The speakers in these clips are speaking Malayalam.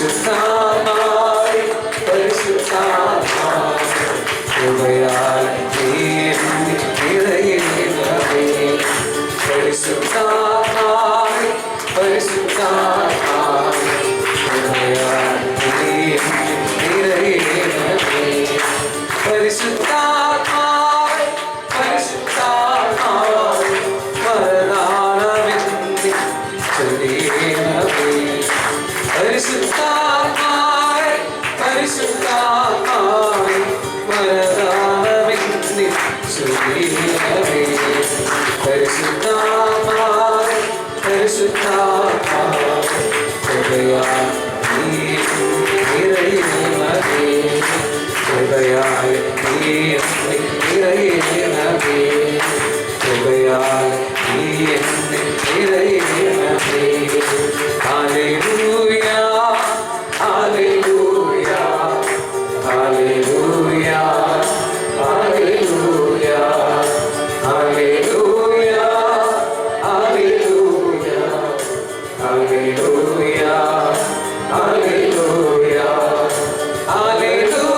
പരിശുദ്ധാത്മാവേ പരിശുദ്ധാത്മാവേ കൃപയാൽ നിറയണമേ പരിശുദ്ധാത്മാവേ പരിശുദ്ധാത്മാവേ കൃപയാൽ നിറയണമേ പരിശുദ്ധാത്മാവേ പരിശുദ്ധാത്മാവേ വരദാനമെന്നിൽ ചൊരിയണമേ പരിശുദ്ധാത്മാവേ പരിശുദ്ധാത്മാവേ വരദാനമെന്നിൽ ചൊരിയണമേ പരിശുദ്ധാത്മാവേ പരിശുദ്ധാത്മാവേ കൃപയാൽ നിറയണമേ കൃപയാൽ നിറയണമേ കൃപയാൽ നിറയണമേ ഹല്ലേലൂയ ഹല്ലേലൂയ ഹല്ലേലൂയ ഹല്ലേലൂയ ഹല്ലേലൂയ ഹല്ലേലൂയ ഹല്ലേലൂയ ഹല്ലേലൂയ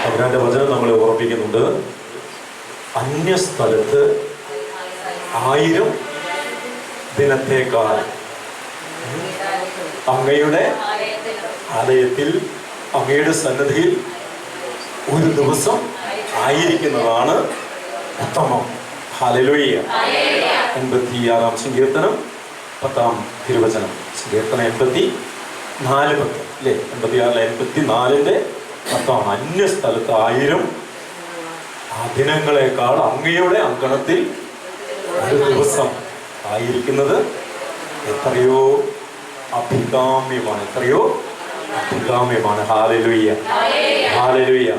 അവരുടെ വചനം നമ്മളെ ഓർപ്പിക്കുന്നുണ്ട്. അന്യസ്ഥലത്ത് 1000 ദിനത്തേക്കാൾ അങ്ങയുടെ ആലയത്തിൽ അങ്ങയുടെ സന്നിധിയിൽ ഒരു ദിവസം ആയിരിക്കുന്നതാണ് ഉത്തമം. ഹല്ലേലൂയ. 86 സങ്കീർത്തനം 10 തിരുവചനം. സങ്കീർത്തനം 84 10 അല്ലേ? 86 84 10. അന്യ സ്ഥലത്ത് 1000 ദിനങ്ങളെക്കാൾ അങ്ങയുടെ അങ്കണത്തിൽ ഒരു ദിവസം ആയിരിക്കുന്നത് എത്രയോ അഭികാമ്യമാണ്, എത്രയോ അഭികാമ്യമാണ്. Hallelujah, hallelujah.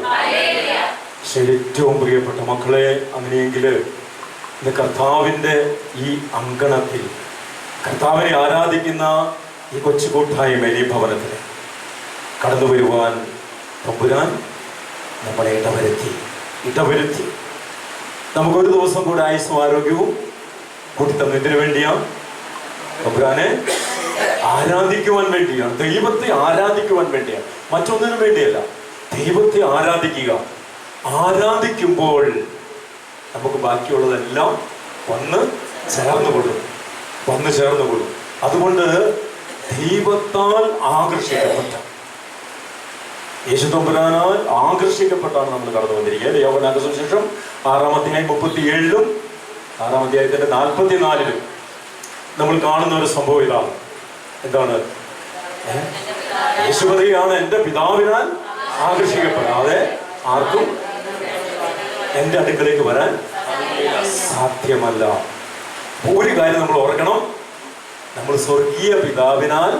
ഏറ്റവും പ്രിയപ്പെട്ട മക്കളെ, അങ്ങനെയെങ്കിൽ ഇന്ന് കർത്താവിൻ്റെ ഈ അങ്കണത്തിൽ കർത്താവിനെ ആരാധിക്കുന്ന ഈ കൊച്ചു കൂട്ടായ്മ ഈ ഭവനത്തിൽ കടന്നു വരുവാൻ തമ്പുരാൻ നമ്മളെ ഇടവരുത്തി നമുക്കൊരു ദിവസം കൂടെ ആയുസ്സും ആരോഗ്യവും കൂട്ടിത്തന്നതിന് വേണ്ടിയാണ്. തമ്പുരാനെ ആരാധിക്കുവാൻ വേണ്ടിയാണ്, ദൈവത്തെ ആരാധിക്കുവാൻ വേണ്ടിയാണ്, മറ്റൊന്നിനും വേണ്ടിയല്ല. ദൈവത്തെ ആരാധിക്കുമ്പോൾ നമുക്ക് ബാക്കിയുള്ളതെല്ലാം വന്ന് ചേർന്നുകൊള്ളും. അതുകൊണ്ട് ദൈവത്താൽ ആകർഷിക്കപ്പെട്ട, യേശു തമ്പുരാനാൽ ആകർഷിക്കപ്പെട്ടാണ് നമ്മൾ കടന്നു വന്നിരിക്കുന്നത്. യോഹന്നാന്റെ സുവിശേഷം 6-ാം അധ്യായം 37-ലും 6-ാം അധ്യായത്തിന്റെ 44-ലും നമ്മൾ കാണുന്ന ഒരു സംഭവം ഇതാണ്. എന്താണ്? യേശു പറയുകയാണ്, എൻ്റെ പിതാവിനാൽ ആകർഷിക്കപ്പെടാതെ ആർക്കും എൻ്റെ അടുക്കലേക്ക് വരാൻ സാധ്യമല്ല. ഒരു കാര്യം നമ്മൾ ഓർക്കണം, നമ്മൾ സ്വർഗീയ പിതാവിനാൽ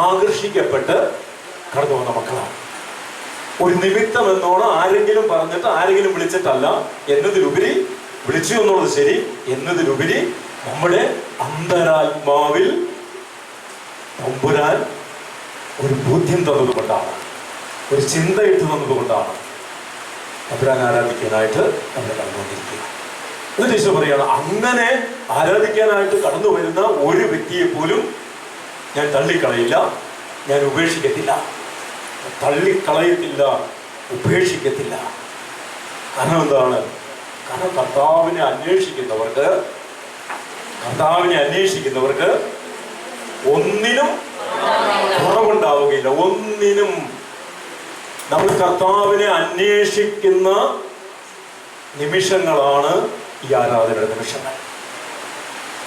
ആകർഷിക്കപ്പെട്ട് കടന്നു വന്ന മക്കളാണ്. ഒരു നിമിത്തം എന്നോണം ആരെങ്കിലും പറഞ്ഞിട്ട് ആരെങ്കിലും വിളിച്ചിട്ടല്ല, എന്നതിലുപരി വിളിച്ചു എന്നുള്ളത് ശരി, എന്നതിലുപരി നമ്മുടെ അന്തരാത്മാവിൽ തമ്പുരാൻ ഒരു ബോധ്യം തന്നതുകൊണ്ടാണ്, ഒരു ചിന്ത ഇട്ട് തന്നതുകൊണ്ടാണ് തമ്പുരാൻ ആരാധിക്കാനായിട്ട് നമ്മൾ കടന്നുകൊണ്ടിരിക്കുക. എന്നിട്ട് ഈശോ പറയാണ്, അങ്ങനെ ആരാധിക്കാനായിട്ട് കടന്നു വരുന്ന ഒരു വ്യക്തിയെ പോലും ഞാൻ തള്ളിക്കളയില്ല, ഞാൻ ഉപേക്ഷിക്കത്തില്ല. ഉപേക്ഷിക്കത്തില്ല. കാരണം എന്താണ്? കാരണം കർത്താവിനെ അന്വേഷിക്കുന്നവർക്ക് ഒന്നിനും കുറവുണ്ടാവുകയില്ല. ഒന്നിനും. നമ്മൾ കർത്താവിനെ അന്വേഷിക്കുന്ന നിമിഷങ്ങളാണ് ഈ ആരാധനയുടെ നിമിഷങ്ങൾ.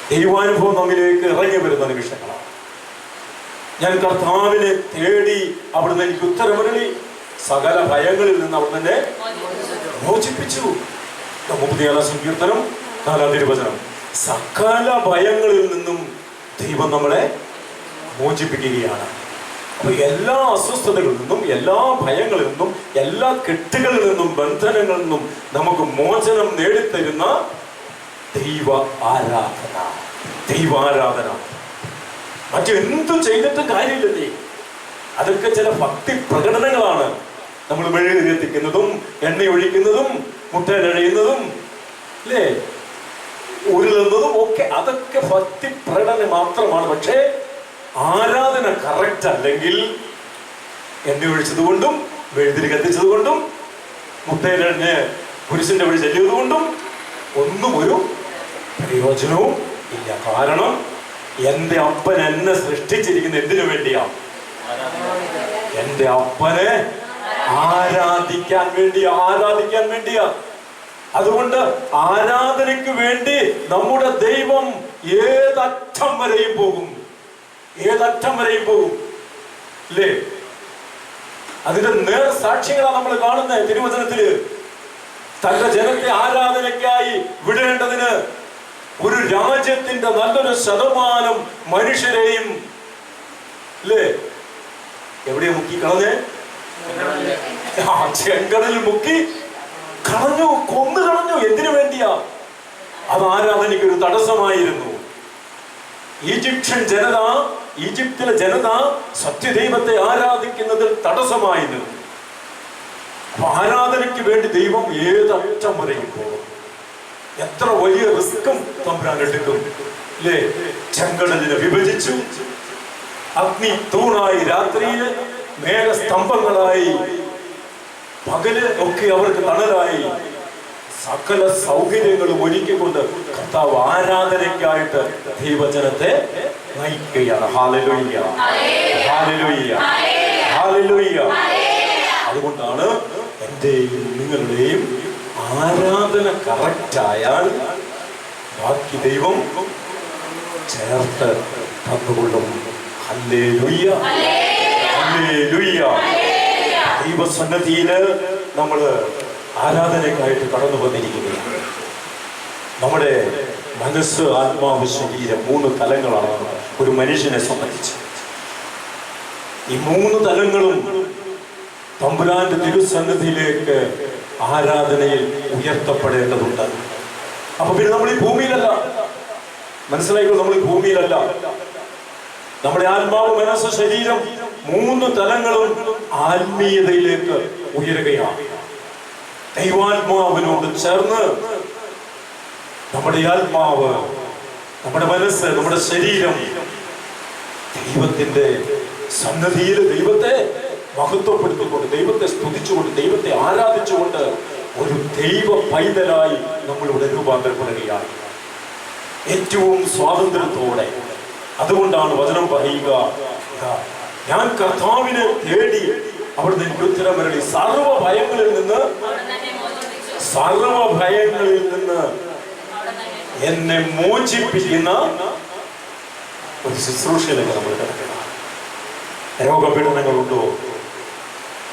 ദൈവാനുഭവം നമ്മിലേക്ക് ഇറങ്ങി വരുന്ന നിമിഷങ്ങളാണ്. ഞാൻ കർത്താവിനെ തേടി, അവിടുന്ന് എനിക്ക് ഉത്തരമരുളി, സകല ഭയങ്ങളിൽ നിന്ന് അവിടുന്ന് മോചിപ്പിച്ചു. 36-ാം സങ്കീർത്തനം 4-ാം തിരുവചനം. സകല ഭയങ്ങളിൽ നിന്നും ദൈവം നമ്മളെ മോചിപ്പിക്കുകയാണ്. അപ്പൊ എല്ലാ അസ്വസ്ഥതകളിൽ നിന്നും, എല്ലാ ഭയങ്ങളിൽ നിന്നും, എല്ലാ കെട്ടുകളിൽ നിന്നും, ബന്ധനങ്ങളിൽ നിന്നും നമുക്ക് മോചനം നേടിത്തരുന്ന ദൈവ ആരാധന. മറ്റെന്തും ചെയ്തിട്ടും കാര്യമില്ലേ? അതൊക്കെ ചില ഭക്തി പ്രകടനങ്ങളാണ്. നമ്മൾ മെഴുകുതിരിക്കുന്നതും എണ്ണയൊഴിക്കുന്നതും മുട്ടയിലഴിയുന്നതും അല്ലേ, ഉരുളുന്നതും ഒക്കെ അതൊക്കെ ഭക്തി പ്രകടനം മാത്രമാണ്. പക്ഷേ ആരാധന കറക്റ്റ് അല്ലെങ്കിൽ എണ്ണ ഒഴിച്ചതുകൊണ്ടും മെഴുതിരി കത്തിച്ചതുകൊണ്ടും മുട്ടയിലഴിഞ്ഞ് കുരിശിന്റെ വഴി ചെല്ലിയതുകൊണ്ടും ഒന്നും ഒരു പ്രയോജനവും ഇല്ല. കാരണം എൻ്റെ അപ്പൻ എന്നെ സൃഷ്ടിച്ചിരിക്കുന്ന എന്തിനു വേണ്ടിയാ? എൻ്റെ അപ്പനെ ആരാധിക്കാൻ വേണ്ടിയാ. അതുകൊണ്ട് ആരാധനയ്ക്ക് വേണ്ടി നമ്മുടെ ദൈവം ഏതറ്റം വരെയും പോകും അല്ലേ? അതിന്റെ നേർ സാക്ഷ്യങ്ങളാണ് നമ്മൾ കാണുന്നത് തിരുവചനത്തില്. തന്റെ ജനത്തെ ആരാധനയ്ക്കായി വിടേണ്ടതിന് ഒരു രാജ്യത്തിന്റെ നല്ലൊരു ശതമാനം മനുഷ്യരെയും അല്ലേ എവിടെയാ മുക്കി കളഞ്ഞേ? ചെങ്കടലിൽ മുക്കി കളഞ്ഞു, കൊന്നു കളഞ്ഞു. എന്തിനു വേണ്ടിയാ? അത് ആരാധനയ്ക്ക് ഒരു തടസ്സമായിരുന്നു. ഈജിപ്തിലെ ജനത സത്യദൈവത്തെ ആരാധിക്കുന്നതിൽ തടസ്സമായിരുന്നു. അപ്പൊ ആരാധനയ്ക്ക് വേണ്ടി ദൈവം ഏതറ്റം വരെയും പോകും. എത്ര വലിയ റിസ്ക്കും തമ്പുരാൻ എടുക്കും അല്ലേ? ചെങ്കടലിനെ വിഭജിച്ചു, അഗ്നി തൂണായി രാത്രിയില്, മേഘസ്തംഭങ്ങളായി പകല് ഒക്കെ അവർക്ക് തണലായി, സകല സൗകര്യങ്ങളും ഒരുക്കിക്കൊണ്ട് കർത്താവ് ആരാധനയ്ക്കായിട്ട് ദൈവജനത്തെ നയിക്കുകയാണ്. ഹല്ലേലൂയ, ഹല്ലേലൂയ, ഹല്ലേലൂയ. അതുകൊണ്ടാണ് എന്റെയും നിങ്ങളുടെയും ആരാധന കറക്റ്റായാൽ ബാക്കി ദൈവം ചേർത്ത് തന്നുകൊള്ളും. Hallelujah, hallelujah. ദൈവസന്നിധിയില് നമ്മൾ ആരാധനയ്ക്കായിട്ട് കടന്നു വന്നിരിക്കുകയാണ്. നമ്മുടെ മനസ്സ്, ആത്മാവ്, ശരീരം 3 തലങ്ങളാണ് ഒരു മനുഷ്യനെ സംബന്ധിച്ച്. ഈ 3 തലങ്ങളും തമ്പുരാന്റെ തിരുസന്നിധിയിലേക്ക് ആരാധനയിൽ ഉയർത്തപ്പെടേണ്ടതുണ്ട്. അപ്പൊ പിന്നെ നമ്മൾ ഈ ഭൂമിയിലല്ല, മനസ്സിലായിക്കോ, നമ്മൾ ഈ ഭൂമിയിലല്ല. നമ്മുടെ ആത്മാവ്, മനസ്സ്, ശരീരം 3 തലങ്ങളും ആത്മീയതയിലേക്ക് ഉയരുകയാണ്. ദൈവാത്മാവിനോട് ചേർന്ന് നമ്മുടെ ആത്മാവ്, നമ്മുടെ മനസ്സ്, നമ്മുടെ ശരീരം ദൈവത്തിന്റെ സന്നിധിയിൽ ദൈവത്തെ മഹത്വപ്പെടുത്തിക്കൊണ്ട്, ദൈവത്തെ സ്തുതിച്ചുകൊണ്ട്, ദൈവത്തെ ആരാധിച്ചുകൊണ്ട് ഒരു ദൈവ പൈതലായി നമ്മളിവിടെ രൂപാന്തരപ്പെടുകയാണ് ഏറ്റവും സ്വാതന്ത്ര്യത്തോടെ. അതുകൊണ്ടാണ് വചനം പറയുക, ഞാൻ കർത്താവിനെ തേടി അവിടുന്ന് എനിക്ക് ഉത്തരം വരളി. സർവ്വ ഭയങ്ങളിൽ നിന്ന് എന്നെ മോചിപ്പിക്കുന്ന ഒരു ശുശ്രൂഷയിലേക്ക് നമ്മൾ കിടക്കണം. രോഗപീഡനങ്ങളുണ്ടോ,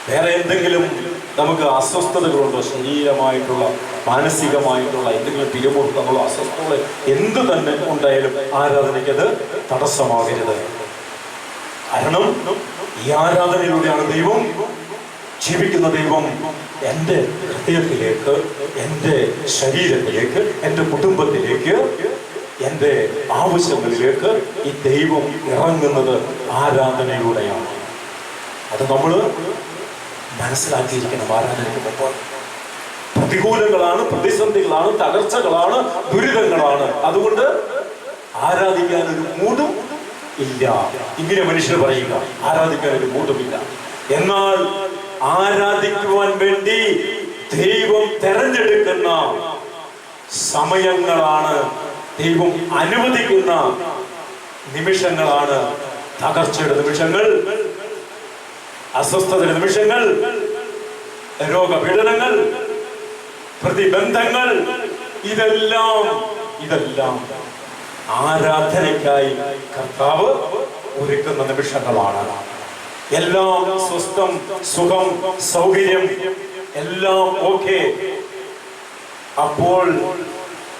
വേറെ എന്തെങ്കിലും നമുക്ക് അസ്വസ്ഥതകളുണ്ടോ, ശരീരമായിട്ടുള്ള മാനസികമായിട്ടുള്ള എന്തെങ്കിലും പിരിമുറുക്കങ്ങളോ അസ്വസ്ഥതകളോ എന്ത് തന്നെ ഉണ്ടായാലും ആരാധനയ്ക്കത് തടസ്സമാകരുത്. കാരണം ഈ ആരാധനയിലൂടെയാണ് ദൈവം, ജീവിക്കുന്ന ദൈവം എൻ്റെ ഹൃദയത്തിലേക്ക്, എൻ്റെ ശരീരത്തിലേക്ക്, എൻ്റെ കുടുംബത്തിലേക്ക്, എൻ്റെ ആവശ്യങ്ങളിലേക്ക് ഈ ദൈവം ഇറങ്ങുന്നത് ആരാധനയിലൂടെയാണ്. അത് നമ്മൾ മനസ്സിലാക്കിയിരിക്കണം. ആരാധനയ്ക്ക് മുമ്പ് പ്രതികൂലങ്ങളാണ്, പ്രതിസന്ധികളാണ്, തകർച്ചകളാണ്, ദുരിതങ്ങളാണ്. അതുകൊണ്ട് ആരാധിക്കാൻ ഒരു മൂടും ഇല്ല. ഇങ്ങനെ മനുഷ്യർ പറയുക, ആരാധിക്കാൻ ഒരു മൂടുമില്ല. എന്നാൽ ആരാധിക്കുവാൻ വേണ്ടി ദൈവം തെരഞ്ഞെടുക്കുന്ന സമയങ്ങളാണ്, ദൈവം അനുവദിക്കുന്ന നിമിഷങ്ങളാണ് തകർച്ചയുടെ നിമിഷങ്ങൾ, അസ്വസ്ഥതയുടെ നിമിഷങ്ങൾ, രോഗപീഡനങ്ങൾ, പ്രതിബന്ധങ്ങൾ. ഇതെല്ലാം ആരാധനയ്ക്കായി കർത്താവ് ഒരുക്കുന്ന നിമിഷങ്ങളാണ്. എല്ലാം സ്വസ്ഥം, സുഖം, സൗകര്യം എല്ലാം ഓക്കെ. അപ്പോൾ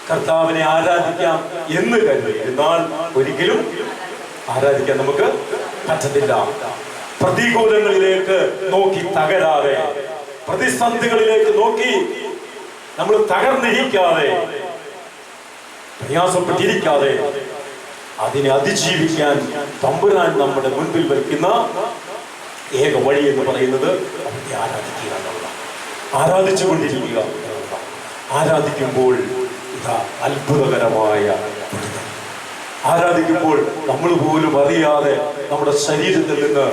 കർത്താവിനെ ആരാധിക്കാം എന്ന് കരുതി, എന്നാൽ ഒരിക്കലും ആരാധിക്കാൻ നമുക്ക് പറ്റത്തില്ല. പ്രതികൂലങ്ങളിലേക്ക് നോക്കി തകരാതെ, പ്രതിസന്ധികളിലേക്ക് നോക്കി നമ്മൾ തകർന്നിരിക്കാതെ, പ്രയാസപ്പെട്ടിരിക്കാതെ, അതിനെ അതിജീവിക്കാൻ തമ്പുരാൻ നമ്മുടെ മുൻപിൽ വയ്ക്കുന്ന ഏക വഴി എന്ന് പറയുന്നത് അവനെ ആരാധിക്കുക എന്നുള്ളതാണ്. ആരാധിച്ചു കൊണ്ടിരിക്കുക എന്നുള്ളതാണ്. ആരാധിക്കുമ്പോൾ ഇതാ അത്ഭുതകരമായ, ആരാധിക്കുമ്പോൾ നമ്മൾ പോലും അറിയാതെ നമ്മുടെ ശരീരത്തിൽ നിന്ന്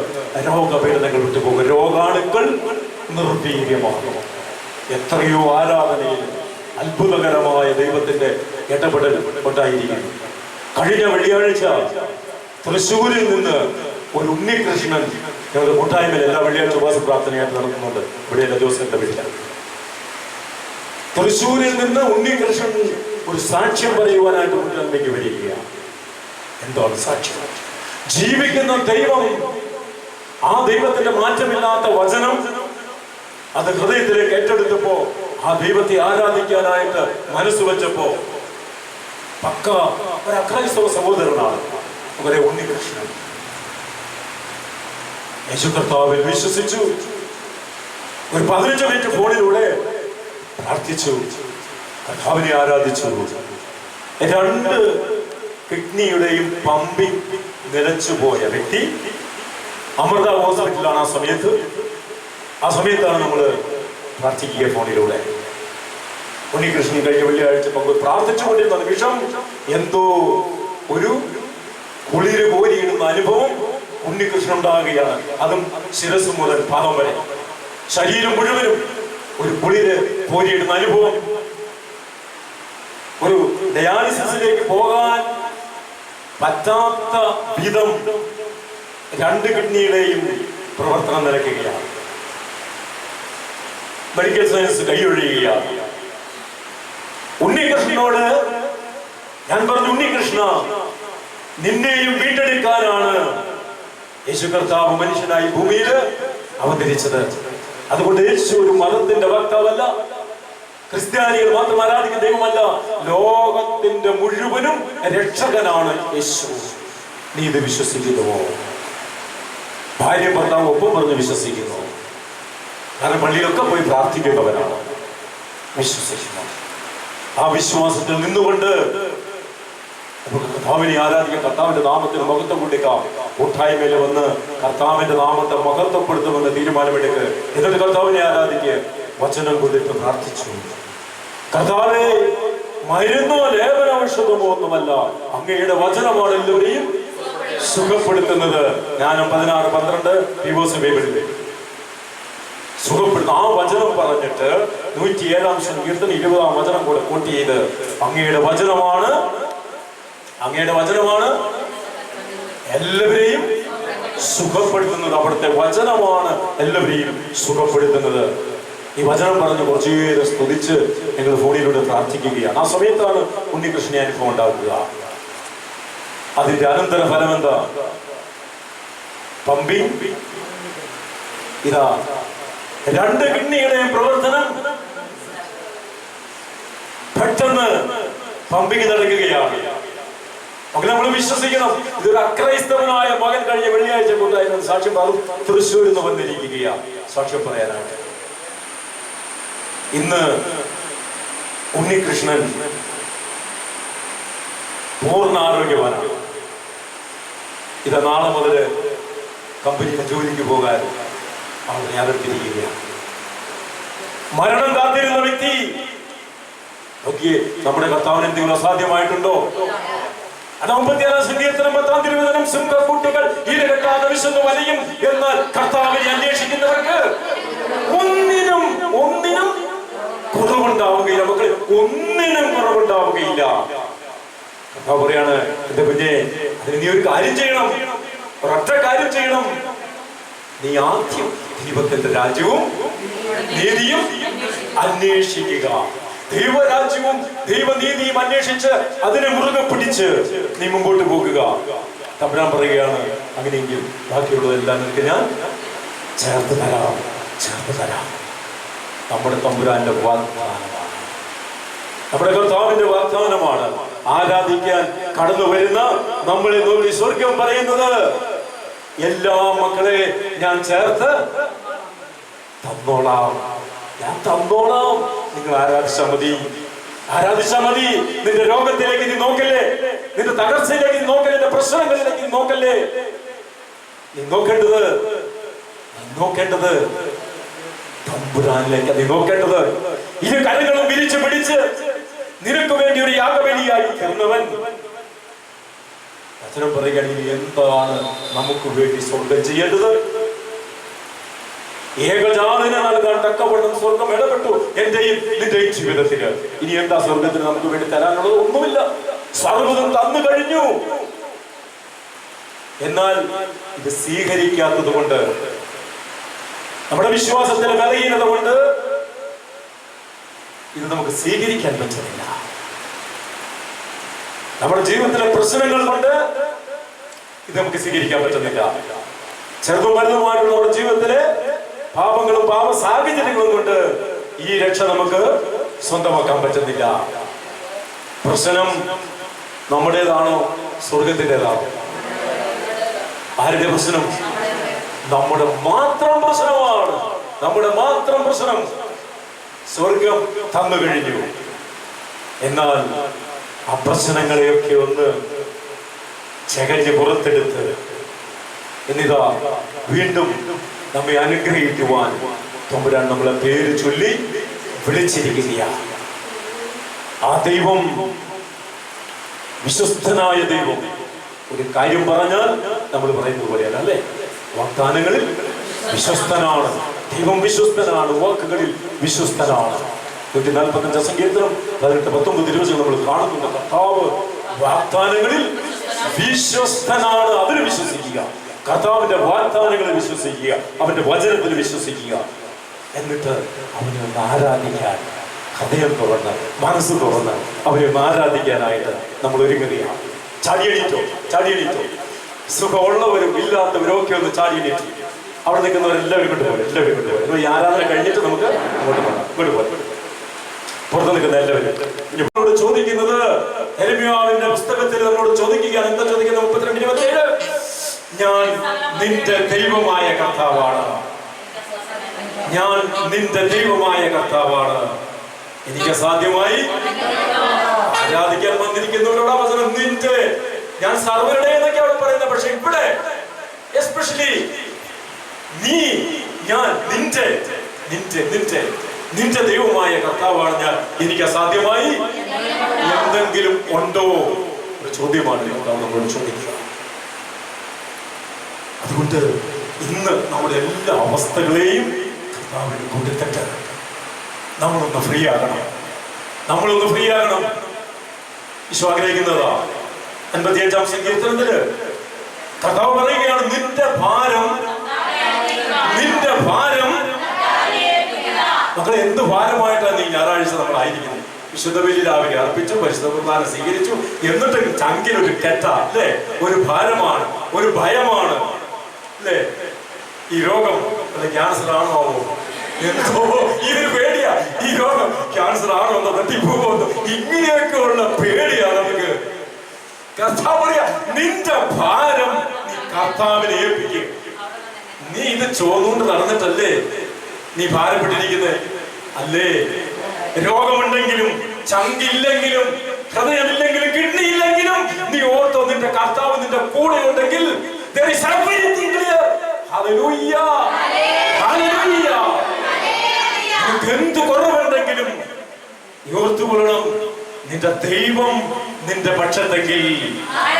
രോഗപീഡനങ്ങൾ വിട്ടുപോകും, രോഗാണുക്കൾ നിർവീര്യമാകും. എത്രയോ ആരാധനയിൽ അത്ഭുതകരമായ ദൈവത്തിന്റെ ഇടപെടൽ ഉണ്ടായിരിക്കുന്നു. കഴിഞ്ഞ വെള്ളിയാഴ്ച തൃശ്ശൂരിൽ നിന്ന് ഒരു ഉണ്ണികൃഷ്ണൻ ഞങ്ങളുടെ കൂട്ടായ്മയിൽ എല്ലാ വെള്ളിയാഴ്ച ഉപവാസ പ്രാർത്ഥനയായിട്ട് നടത്തുന്നുണ്ട്. ഇവിടെ ജോസഫിന്റെ വീട്ടിൽ തൃശ്ശൂരിൽ നിന്ന് ഉണ്ണികൃഷ്ണൻ ഒരു സാക്ഷ്യം പറയുവാനായിട്ട് കൂട്ടായ്മയ്ക്ക് വരികയാണ്. എന്താണ് സാക്ഷ്യം? ജീവിക്കുന്ന ദൈവം, ആ ദൈവത്തിന്റെ മാറ്റമില്ലാത്ത വചനം അത് ഹൃദയത്തിലേക്ക് ഏറ്റെടുത്തപ്പോ, ആ ദൈവത്തെ ആരാധിക്കാനായിട്ട് മനസ്സ് വെച്ചപ്പോ, പക്ക ഒരു അക്രൈസ്തവ സഹോദരനാണ് അവരെ ഉണ്ണികൃഷ്ണൻ. യേശു കർത്താവിൽ വിശ്വസിച്ചു. ഒരു 15 മിനിറ്റ് ഫോണിലൂടെ പ്രാർത്ഥിച്ചു, കർത്താവിനെ ആരാധിച്ചു. 2 കിഡ്നിയുടെയും പമ്പിങ് നിലച്ചുപോയ വ്യക്തി അമൃത ഹോസ്പിറ്റലാണ്. ആ സമയത്താണ് നമ്മൾ പ്രാർത്ഥിക്കുക ഫോണിലൂടെ. ഉണ്ണികൃഷ്ണൻ കഴിഞ്ഞ വെള്ളിയാഴ്ച പ്രാർത്ഥിച്ചുകൊണ്ടിരുന്ന നിമിഷം എന്തോ ഒരു കുളിര് കോരിയിടുന്ന അനുഭവം ഉണ്ണികൃഷ്ണൻ ഉണ്ടാകുകയാണ്. അതും ശിരസ് മുതൽ പാദം വരെ, ശരീരം മുഴുവനും ഒരു കുളിര് കോരിയിടുന്ന അനുഭവം. ഒരു ഡയാലിസിസിലേക്ക് പോകാൻ പറ്റാത്ത വിധം 2 കിഡ്നിയുടെയും പ്രവർത്തനം നിലയ്ക്കുകയാണ്. Medical science കൈയൊഴിയുകയാണ്. ഉണ്ണികൃഷ്ണനോട് ഞാൻ പറഞ്ഞു, ഉണ്ണികൃഷ്ണ, നിന്നെയും വീണ്ടെടുക്കാനാണ് യേശു കർത്താവ് മനുഷ്യനായി ഭൂമിയിൽ അവതരിച്ചത്. അതുകൊണ്ട് യേശു ഒരു മതത്തിന്റെ വക്താവല്ല, ക്രിസ്ത്യാനികൾ മാത്രം ആരാധിക്കുന്ന ദൈവമല്ല, ലോകത്തിന്റെ മുഴുവനും രക്ഷകനാണ് യേശു. നീ ഇത് വിശ്വസിക്കുന്നുവോ? ഭാര്യ ഭർത്താവ് ഒപ്പം പറഞ്ഞ് വിശ്വസിക്കുന്നു. കാരണം പള്ളിയിലൊക്കെ പോയി പ്രാർത്ഥിക്കുന്നവരാണ്. വിശ്വസിക്കുന്നു. ആ വിശ്വാസത്തിൽ നിന്നുകൊണ്ട് നമുക്ക് കർത്താവിനെ ആരാധിക്കാം, കർത്താവിന്റെ നാമത്തിന് മഹത്വം കൊടുക്കാം. കൂട്ടായ്മയിൽ വന്ന് കർത്താവിന്റെ നാമത്തെ മഹത്വപ്പെടുത്തുമെന്ന് തീരുമാനമെടുക്ക്. എന്നിട്ട് കർത്താവിനെ ആരാധിക്കുക. വചനം കൊണ്ടിട്ട് പ്രാർത്ഥിച്ചു, കർത്താവേ, മരുന്നോ ലേപന ഔഷധമോ ഒന്നുമല്ല, അങ്ങയുടെ വചനമാണ് എല്ലാവരെയും സുഖപ്പെടുത്തുന്നത്. ജ്ഞാനം 16:12 പീബോസ് ബൈബിളിൽ സുഖപ്പെടുത്തുന്ന ആ വചനം പറഞ്ഞിട്ട് 107-ാം സങ്കീർത്തനം 20-ാം വചനം കൂടെ കോട്ട് ചെയ്ത്, അങ്ങയുടെ വചനമാണ് എല്ലാവരെയും സുഖപ്പെടുത്തുന്നത്. അവിടുത്തെ വചനമാണ് എല്ലാവരെയും സുഖപ്പെടുത്തുന്നത്. ഈ വചനം പറഞ്ഞ് കുറച്ചുപേരെ സ്തുതിച്ച് ഞങ്ങൾ ഫോണിലൂടെ പ്രാർത്ഥിക്കുകയാണ്. ആ സമയത്താണ് ഉണ്ണികൃഷ്ണൻ അനുഭവം ഉണ്ടാക്കുക. അതിന്റെ അനന്തര ഫലം എന്താ? പമ്പി ഇതാ 2 കിഡ്നിയുടെയും പ്രവർത്തനം പെട്ടെന്ന് പമ്പിക്ക് നടക്കുകയാണ്. നമ്മൾ വിശ്വസിക്കണം. ഇതൊരു അക്രൈസ്തവനായ മകൻ കഴിഞ്ഞ വെള്ളിയാഴ്ച കൊണ്ടായിരുന്നു സാക്ഷ്യം പറഞ്ഞു. തൃശ്ശൂരിൽ നിന്ന് വന്നിരിക്കുകയാണ് സാക്ഷ്യം പറയാനായിട്ട്. ഇന്ന് ഉണ്ണികൃഷ്ണൻ പൂർണ്ണ ആരോഗ്യവാനാണ്. ഇത് നാളെ മുതൽ കമ്പനിയിൽ ജോലിക്ക് പോകാൻ അവനെ അകത്തിരിക്കുകയാണ്. മരണം കാത്തിരുന്ന വ്യക്തി നോക്കിയേ, നമ്മുടെ കർത്താവിന് എന്തെങ്കിലും അസാധ്യമായിട്ടുണ്ടോ? 56-ാം സങ്കീർത്തനം 10-ാം തിരുവചനം, സിംഹക്കുട്ടികൾ ഇരകെട്ടാതെ വിശന്നു വലയും, എന്നാൽ കർത്താവിനെ അന്വേഷിക്കുന്നവർക്ക് ഒന്നിനും കുറവുണ്ടാവുകയില്ല. മക്കളെ, ഒന്നിനും കുറവുണ്ടാവുകയില്ല. കർത്താവ് പറയാണ്, എന്റെ കുഞ്ഞെ, അതിന് നീ ഒരു കാര്യം ചെയ്യണം, ഒരൊറ്റ കാര്യം ചെയ്യണം. നീ ആദ്യം ദൈവത്തിന്റെ രാജ്യവും നീതിയും അന്വേഷിക്കുക. ദൈവരാജ്യവും ദൈവനീതിയും അന്വേഷിച്ച് അതിനെ മുറുകെ പിടിച്ച് നീ മുമ്പോട്ട് പോകുക. തമ്പുരാൻ പറയുകയാണ്, അങ്ങനെയെങ്കിൽ ബാക്കിയുള്ളതെല്ലാം നിനക്ക് ഞാൻ ചേർത്ത് തരാം. നമ്മുടെ തമ്പുരാന്റെ വാഗ്ദാനമാണ്, നമ്മുടെ കർത്താവിന്റെ വാഗ്ദാനമാണ്. ആരാധിക്കാൻ കടന്നു വരുന്ന നമ്മളെ നോക്കി സ്വർഗം പറയുന്നത്, എല്ലാ മക്കളെ ഞാൻ ചേർത്ത് തന്നോളാം. നിങ്ങൾ ആരാധിച്ചാൽ മതി. നിന്റെ രോഗത്തിലേക്ക് നീ നോക്കല്ലേ, നിന്റെ തകർച്ചയിലേക്ക് നീ നോക്കല്ലേ, നിന്റെ പ്രശ്നങ്ങളിലേക്ക് നീ നോക്കല്ലേ. നീ നോക്കേണ്ടത് തമ്പുരാനിലേക്ക് നീ നോക്കേണ്ടത്. ഇരു കരങ്ങളും വിരിച്ചു പിടിച്ച് നിനക്ക് വേണ്ടി ഒരു യാഗബലിയായി തീർന്നവൻ. വചനം പറയുകയാണെങ്കിൽ എന്താണ് നമുക്ക് വേണ്ടി സ്വർഗം ചെയ്യേണ്ടത്? ഏകജാതനെ നൽകാൻ തക്കവണ്ണം സ്വർഗം ഇടപെട്ടു എന്റെയും നിന്റെയും ജീവിതത്തില്. ഇനി എന്താ സ്വർഗത്തിന് നമുക്ക് വേണ്ടി തരാനുള്ളത്? ഒന്നുമില്ല. സർവ്വതും തന്നു കഴിഞ്ഞു. എന്നാൽ ഇത് സ്വീകരിക്കാത്തത് കൊണ്ട്, നമ്മുടെ വിശ്വാസത്തിലെ ബലഹീനത കൊണ്ട് ഇത് നമുക്ക് സ്വീകരിക്കാൻ പറ്റുന്നില്ല. നമ്മുടെ ജീവിതത്തിലെ പ്രശ്നങ്ങൾ കൊണ്ട് ഇത് നമുക്ക് സ്വീകരിക്കാൻ പറ്റുന്നില്ല. ചെറുതും വലുതുമായിട്ടുള്ള നമ്മുടെ ജീവിതത്തിലെ പാപങ്ങളും പാപ സാഹചര്യങ്ങളും കൊണ്ട് ഈ രക്ഷ നമുക്ക് സ്വന്തമാക്കാൻ പറ്റുന്നില്ല. പ്രശ്നം നമ്മുടേതാണോ സ്വർഗത്തിൻ്റെതാണോ? ആരുടെ പ്രശ്നം? നമ്മുടെ മാത്രം പ്രശ്നമാണ്. നമ്മുടെ മാത്രം പ്രശ്നം. സ്വർഗം തന്നു കഴിഞ്ഞു. എന്നാൽ ആ പ്രശ്നങ്ങളെയൊക്കെ ഒന്ന് ചകഞ്ഞ് പുറത്തെടുത്ത് എന്നിതാ വീണ്ടും നമ്മെ അനുഗ്രഹിക്കുവാൻ തമ്പുരാൻ നമ്മളെ പേര് ചൊല്ലി വിളിച്ചിരിക്കുകയാണ്. ആ ദൈവം വിശ്വസ്തനായ ദൈവം. ഒരു കാര്യം പറഞ്ഞാൽ നമ്മൾ പറയുന്നത് പോലെയല്ല, അല്ലേ? വാഗ്ദാനങ്ങളിൽ വിശ്വസ്തനാണ് ദൈവം. വിശ്വസ്തനാണ്, വാക്കുകളിൽ വിശ്വസ്തനാണ്. 145-ാം സങ്കീർത്തനം 18-19 നമ്മൾ കാണുന്നുണ്ട്. കർത്താവ് വാഗ്ദാനങ്ങളിൽ വിശ്വസ്തനാണ്. അതിന് വിശ്വസിക്കുക. കർത്താവിന്റെ വാഗ്ദാനങ്ങളിൽ വിശ്വസിക്കുക, അവന്റെ വചനത്തിൽ വിശ്വസിക്കുക. എന്നിട്ട് അവനെ ഒന്ന് ആരാധിക്കാൻ ഹൃദയം തുറന്ന് മനസ്സ് തുറന്ന് അവരെ ആരാധിക്കാനായിട്ട് നമ്മൾ ഒരുങ്ങുകയാണ്. ചാടിയണീറ്റോ, ചാടിയണീറ്റോ. സുഖമുള്ളവരും ഇല്ലാത്തവരും ഒക്കെ ഒന്ന് ചാടിയണീറ്റു. അവിടെ നിൽക്കുന്നവരെല്ലാവരും കൊണ്ടുപോകും, എല്ലാവരും കൊണ്ടുപോകും. ഈ ആരാധന കഴിഞ്ഞിട്ട് നമുക്ക് അങ്ങോട്ട് പോകാം, ഇങ്ങോട്ട് പോകാം. പുറത്ത് നിൽക്കുന്ന എല്ലാവരും നമ്മളോട് ചോദിക്കുന്നത്, യെരമ്യാവിന്റെ പുസ്തകത്തിൽ നമ്മളോട് ചോദിക്കുകയാണ്. എന്താ ചോദിക്കുന്നത്? 32:27. ഞാൻ നിന്റെ ദൈവമായ കർത്താവാണ്, ഞാൻ നിന്റെ ദൈവമായ കർത്താവാണ്. എനിക്ക് അസാധ്യമായി ആരാധിക്കാൻ വന്നിരിക്കുന്നവരോട് അവസരം നിന്റെ, ഞാൻ സർവരുടെ എന്നൊക്കെ അവിടെ പറയുന്നത്. പക്ഷെ ഇവിടെ എസ്പെഷ്യലി നീ, ഞാൻ, നിന്റെ നിന്റെ നിന്റെ നിന്റെ ദൈവമായ കർത്താവാണ് ഞാൻ. എനിക്ക് അസാധ്യമായി എന്തെങ്കിലും ഉണ്ടോ? ഒരു ചോദ്യമാണ് നമ്മളോട് ചോദിക്കുക. അതുകൊണ്ട് ഇന്ന് നമ്മുടെ എല്ലാ അവസ്ഥകളെയും കർത്താവിന് കൊടുത്തിട്ട് നമ്മളൊന്ന് ഫ്രീ ആകണം, നമ്മളൊന്ന് ഫ്രീ ആകണം. ഈശോ ആഗ്രഹിക്കുന്നതാ. 55-ാം സങ്കീർത്തനത്തില് കർത്താവ് പറയുകയാണ്, നിന്റെ ഭാരം, നിന്റെ ഭാരം. മക്കളെ, എന്ത് ഭാരമായിട്ടാണ് നീ ഞായറാഴ്ച നമ്മളായിരിക്കുന്നത്? വിശുദ്ധ ബലി രാവിലെ അർപ്പിച്ചു, പരിശുദ്ധ കുർബാന സ്വീകരിച്ചു, എന്നിട്ട് ചങ്കിലൊരു കെട്ട അല്ലേ, ഒരു ഭാരമാണ്, ഒരു ഭയമാണ് അല്ലേ. ഈ രോഗം അല്ലെ ക്യാൻസർ ആണോ എന്തോ ഇതൊരു പേടിയാ. ഈ രോഗം ക്യാൻസർ ആണോ എന്നോ തട്ടിപ്പോകുമെന്നോ ഇങ്ങനെയൊക്കെ ഉള്ള പേടിയാ നമുക്ക്. കർത്താവ് പറയാ, നിന്റെ ഭാരം നീ കർത്താവിനെ ഏൽപ്പിക്കുക. നീ ഇത് ചോന്നുകൊണ്ട് നടന്നിട്ടല്ലേ നീ ഭാരപ്പെട്ടിരിക്കുന്നത്? അല്ലേ? രോഗമുണ്ടെങ്കിലും, ചങ്കില്ലെങ്കിലും, ഹൃദയമില്ലെങ്കിലും, കിഡ്നി ഇല്ലെങ്കിലും നീ ഓർത്തോ, നിന്റെ കർത്താവ് നിന്റെ കൂടെ ഉണ്ടെങ്കിൽ there is everything clear. Hallelujah. Hallelujah. എന്ത് കുറവുണ്ടെങ്കിലും ഓർത്തുകൊള്ളണം, നിന്റെ ദൈവം നിന്റെ പക്ഷത്തെങ്കിൽ,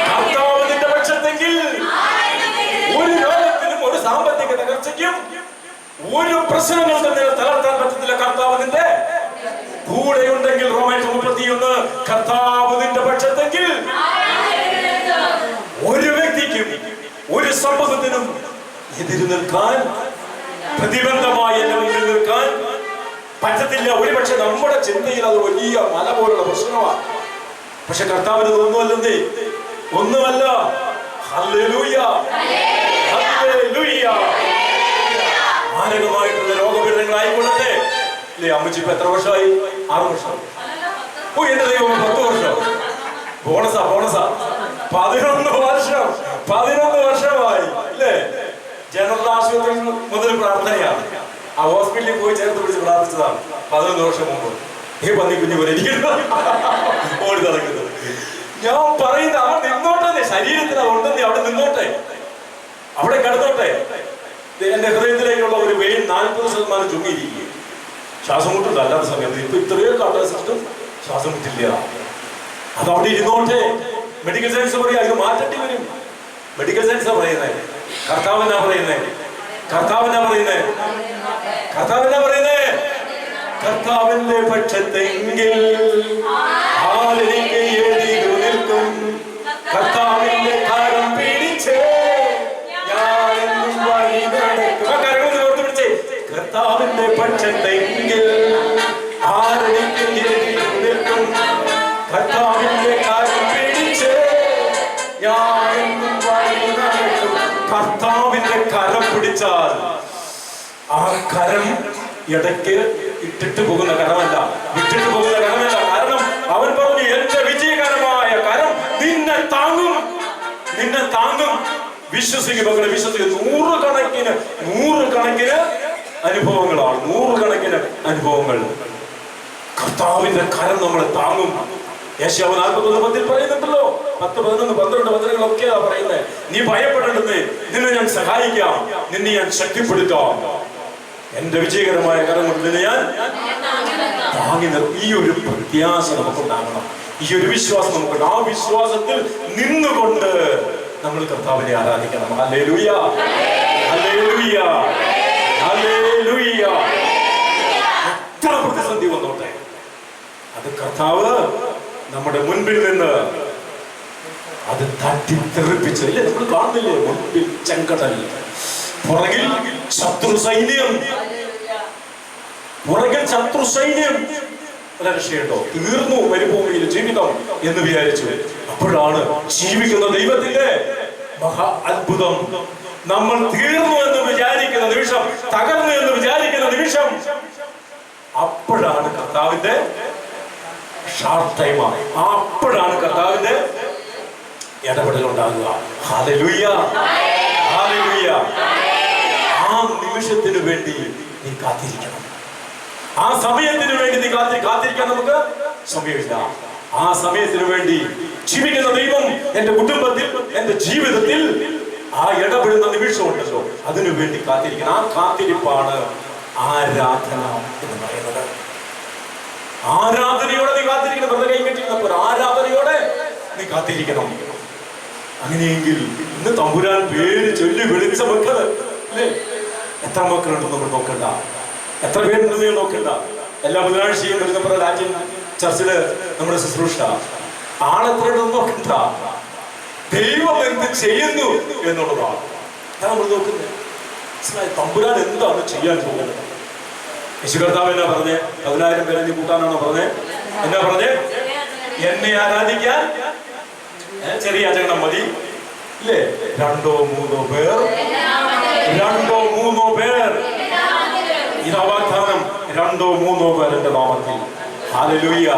കർത്താവ് നിന്റെ പക്ഷത്തെങ്കിൽ, ഒരു രോഗത്തിനും ഒരു സാമ്പത്തിക തകർച്ചയ്ക്കും ഒരു പ്രശ്നങ്ങൾക്കും നിന്നെ തളർത്താൻ പറ്റത്തില്ല. കർത്താവ് നിന്റെ കൂടെയുണ്ടെങ്കിൽ, റോമൻ 31, കർത്താവ് നിന്റെ പക്ഷത്തെങ്കിൽ ഒരു വ്യക്തിക്കും ഒരു സമൂഹത്തിനും എതിര് നിൽക്കാൻ, പ്രതിബന്ധമായി എന്റെ മുന്നിൽ നിൽക്കാൻ പറ്റത്തില്ല. ഒരുപക്ഷെ നമ്മുടെ ചിന്തയിൽ അത് വലിയ മല പോലുള്ള പ്രശ്നമാണ്. പക്ഷെ കർത്താവിന് ഒന്നുമല്ലേ, ഒന്നുമല്ല. Hallelujah, hallelujah. മാരകമായിട്ടുള്ള രോഗപീഠങ്ങളായിക്കൊള്ളട്ടെ അല്ലേ. അമ്മച്ചി ഇപ്പൊ എത്ര വർഷമായി? 6 വർഷം. ഓ എന്റെ ദൈവം, 10 വർഷം. ബോണസാ, ബോണസാ. 11 വർഷം, 11 വർഷമായി അല്ലേ. ജനറൽ ആശുപത്രി മുതൽ പ്രാർത്ഥനയാണ്. ആ ഹോസ്പിറ്റലിൽ പോയി ചേർത്ത് പിടിച്ച് പ്രാർത്ഥിച്ചതാണ് 11 വർഷം മുമ്പ്. ഈ പന്നി കുഞ്ഞു പോലെ ഓടി നടക്കുന്നത്. ഞാൻ പറയുന്ന അവൻ നിന്നോട്ടെ, ശരീരത്തിന് ഉണ്ടെന്നേ അവിടെ നിന്നോട്ടെ, അവിടെ കിടന്നോട്ടെ. എന്റെ ഹൃദയത്തിലേക്കുള്ള ഒരു വെയിൻ 40% ചുങ്ങിയിരിക്കുക. ശ്വാസം മുട്ടുണ്ട് അല്ലാത്ത സമയത്ത്. ഇപ്പൊ ഇത്രയൊക്കെ അഭ്യാസിച്ചിട്ടും ശ്വാസം മുട്ടില്ല. അതവിടെ ഇരുന്നോട്ടെ. മെഡിക്കൽ സയൻസ് പറയാ ഇത് മാറ്റേണ്ടി വരും. മെഡിക്കൽ സയൻസാ പറയുന്നത്, കർത്താവിനാ പറയുന്നത്, കർത്താവിനാ പറയുന്നത്, കർത്താവിനാ പറയുന്നത്. കർത്താവിന്റെ പക്ഷത്തെങ്കിൽ ആരെനിക്ക് എതിരു നിൽക്കും? കർത്താവിന്റെ കരം പിടിച്ച് ഞാനെന്നും വഴി നടക്കും. ആ കരങ്ങൾ ഓർത്ത് പിടിച്ചേ. കർത്താവിന്റെ പക്ഷത്തെങ്കിൽ ആരെനിക്ക് എതിരു നിൽക്കും? കർത്താവിന്റെ കരം പിടിച്ച് ഞാനെന്നും വഴി നടക്കും. കർത്താവിന്റെ കരം പിടിച്ചാൽ ആ കരം ഇടയ്ക്ക് ഇട്ടിട്ട് പോകുന്ന കരമല്ല, വിട്ടിട്ട് പോകുന്ന കരമല്ല. കാരണം അവൻ പറഞ്ഞു, എന്റെ വിജയകരമായ കരം നിന്നെ താങ്ങും, നിന്നെ താങ്ങും. വിശ്വസിക്കും മക്കളെ, വിശ്വസിക്കും. നൂറുകണക്കിന് അനുഭവങ്ങളാണ്, നൂറുകണക്കിന് അനുഭവങ്ങൾ. കർത്താവിന്റെ കരം നമ്മളെ താങ്ങും. യേശയ്യാവ് 41:10 പറയുന്നുണ്ടല്ലോ. 10, 11, 12 വചനങ്ങളൊക്കെയാ പറയുന്നത്. നീ ഭയപ്പെടേണ്ടത്, നിന്നെ ഞാൻ സഹായിക്കാം, നിന്നെ ഞാൻ ശക്തിപ്പെടുത്താം, എന്റെ വിജയകരമായ കരം കൊണ്ട് നിന്നെ ഞാൻ താങ്ങി നിർത്തും. ഈ ഒരു പ്രത്യാശ നമുക്കുണ്ടാകണം, ഈ ഒരു വിശ്വാസം നമുക്കുണ്ട്. ആ വിശ്വാസത്തിൽ നിന്നുകൊണ്ട് നമ്മൾ കർത്താവിനെ ആരാധിക്കണം. ഹല്ലേലൂയ, ഹല്ലേലൂയ, ഹല്ലേലൂയ. എത്ര പ്രതിസന്ധി വന്നോട്ടെ, അത് കർത്താവ് നമ്മുടെ മുൻപിൽ നിന്ന് അത് തട്ടിത്തെറിപ്പിച്ച്, ഇല്ലേ നമ്മൾ കാണുന്നില്ലേ, മുൻപിൽ ചെങ്കടൽ, പുറകിൽ ശത്രു സൈന്യം, പുറകിൽ ശത്രു സൈന്യം. രക്ഷയുണ്ടോ? തീർന്നു മരുഭൂമിയിൽ ജീവിതം എന്ന് വിചാരിച്ചു. അപ്പോഴാണ് ജീവിക്കുന്ന ദൈവത്തിന്റെ മഹാ അത്ഭുതം. നമ്മൾ തീർന്നു എന്ന് വിചാരിക്കുന്ന നിമിഷം, തകർന്നു എന്ന് വിചാരിക്കുന്ന നിമിഷം, അപ്പോഴാണ് കർത്താവിന്റെ ഷാർട്ട് ടൈമാണ്. അപ്പോഴാണ് കർത്താവിന്റെ ഇടപെടൽ ഉണ്ടാകുക. Hallelujah, hallelujah. ആ നിമിഷത്തിന് വേണ്ടി നീ കാത്തിരിക്കണം. ആ സമയത്തിന് വേണ്ടി നീ കാത്തിരിക്കാൻ നമുക്ക് സമയമില്ല. ആ സമയത്തിന് വേണ്ടി ജീവിക്കുന്ന ദൈവം എന്റെ കുടുംബത്തിൽ, എന്റെ ജീവിതത്തിൽ ആ ഇടപെടുന്ന നിമിഷമുണ്ടല്ലോ, അതിനു വേണ്ടി കാത്തിരിക്കണം. ആ കാത്തിരിപ്പാണ് ആരാധന എന്ന് പറയുന്നത്. ആരാധനയോടെ നീ കാത്തിരിക്കണം. വെറുതെ കൈകെട്ടിരുന്നപ്പോൾ ആരാധനയോടെ നീ കാത്തിരിക്കണം. അങ്ങനെയെങ്കിൽ ഇന്ന് തമ്പുരാൻ പേര് ചൊല്ലി വിളിച്ച മക്കൾ അല്ലേ, എത്ര മക്കളുണ്ടെന്ന് നമ്മൾ നോക്കണ്ട, എത്ര പേരുണ്ടെന്ന് നിങ്ങൾ നോക്കണ്ട. എല്ലാ ബുധനാഴ്ചയും വരുന്നപ്പോൾ രാജ്യം ചർച്ചില് നമ്മുടെ ശുശ്രൂഷ ആളെത്രയുണ്ടെന്ന് നോക്കണ്ട, ദൈവം എന്ത് ചെയ്യുന്നു എന്നുള്ളതാണ് നമ്മൾ നോക്കുന്നത്. തമ്പുരാൻ എന്താണ് ചെയ്യാൻ പോകുന്നത്? യേശു കർത്താവ് എന്നാ പറഞ്ഞേ? 10,000 പേരെ നീ കൂട്ടാനാണോ പറഞ്ഞേ? എന്നാ പറഞ്ഞേ? എന്നെ ആരാധിക്കാൻ ചെറിയ അജഗണം മതി ഇല്ലേ? 2 3 പേർ, 2 3 പേർ, ഇതാ വാഗ്ദാനം. 2 3 പേർ എന്റെ നാമത്തിൽ. Hallelujah,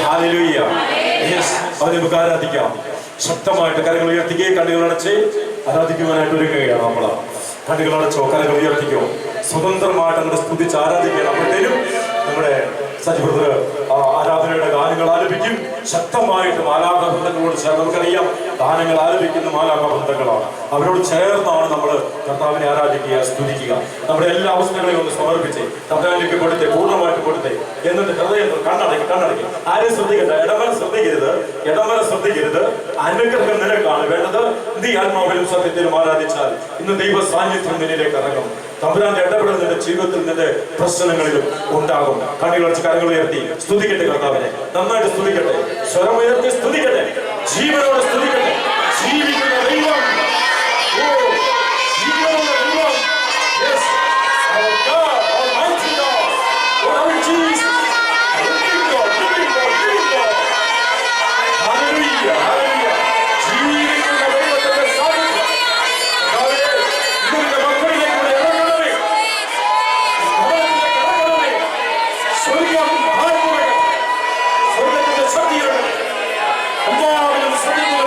hallelujah. അവനെ നമുക്ക് ആരാധിക്കാം. ശക്തമായിട്ട് കരങ്ങൾ ഉയർത്തിക്കുകയും കണ്ണുകൾ അടച്ച് ആരാധിക്കുവാനായിട്ട് ഒരുങ്ങുകയാണ് നമ്മൾ. കണ്ണുകൾ അടച്ചോ, കരങ്ങൾ ഉയർത്തിക്കോ, സ്വതന്ത്രമായിട്ട് നമ്മുടെ സ്തുതിച്ച് ആരാധിക്കണം. അപ്പോഴത്തേനും നമ്മുടെ സജിബ്രദർ ആരാധനയുടെ ഗാനങ്ങൾ ആലപിക്കും. ശക്തമായിട്ട് മാലാഖബന്ധങ്ങളോട് ചേർന്ന്, നമുക്കറിയാം ഗാനങ്ങൾ ആലപിക്കുന്ന മാലാഖബന്ധങ്ങളാണ്. അവരോട് ചേർന്നാണ് നമ്മൾ കർത്താവിനെ ആരാധിക്കുക, സ്തുതിക്കുക. നമ്മുടെ എല്ലാ അവസ്ഥകളെയും ഒന്ന് സമർപ്പിച്ച് കർത്താവിലേക്ക് കൊടുത്തേ, പൂർണ്ണമായിട്ട് കൊടുത്തേ. എന്നിട്ട് ഹൃദയം കണ്ണടക്കി ആരും ശ്രദ്ധിക്കണ്ട, ഇടമല ശ്രദ്ധിക്കരുത്. അനുഗ്രഹം നിനക്കാണ് വേണ്ടത്. നീ ആത്മാവിലും സത്യത്തിലും ആരാധിച്ചാൽ ഇന്ന് ദൈവ സാന്നിധ്യം നിന്നിലേക്ക് ഇറങ്ങും. തമ്പുരാന്റെ ഇടപെടൽ നിന്റെ ജീവിതത്തിൽ, നിന്റെ പ്രശ്നങ്ങളിലും ഉണ്ടാകും. കണ്ണുകളടച്ച് കരങ്ങൾ ഉയർത്തി സ്തുതിക്കട്ടെ കർത്താവിനെ. നന്നായിട്ട് സ്തുതിക്കട്ടെ, സ്വരം ഉയർത്തി സ്തുതിക്കട്ടെ, ജീവനോടെ സ്തുതിക്കട്ടെ. ജീവിക്കുന്ന ദൈവം, ജീവനുള്ള ദൈവം, yes, our God, Almighty God, our Jesus, living God, living God, living God. Hallelujah, hallelujah. ജീവിക്കുന്ന ദൈവത്തിന്റെ സാന്നിധ്യം ഇതിന്റെ മക്കളിലേക്ക് കൂടെ ഇറങ്ങണമേ, സ്വർഗം സ്വർഗത്തിന്റെ ശക്തിയാണ്. എല്ലാവരും ശ്രദ്ധിക്കുക.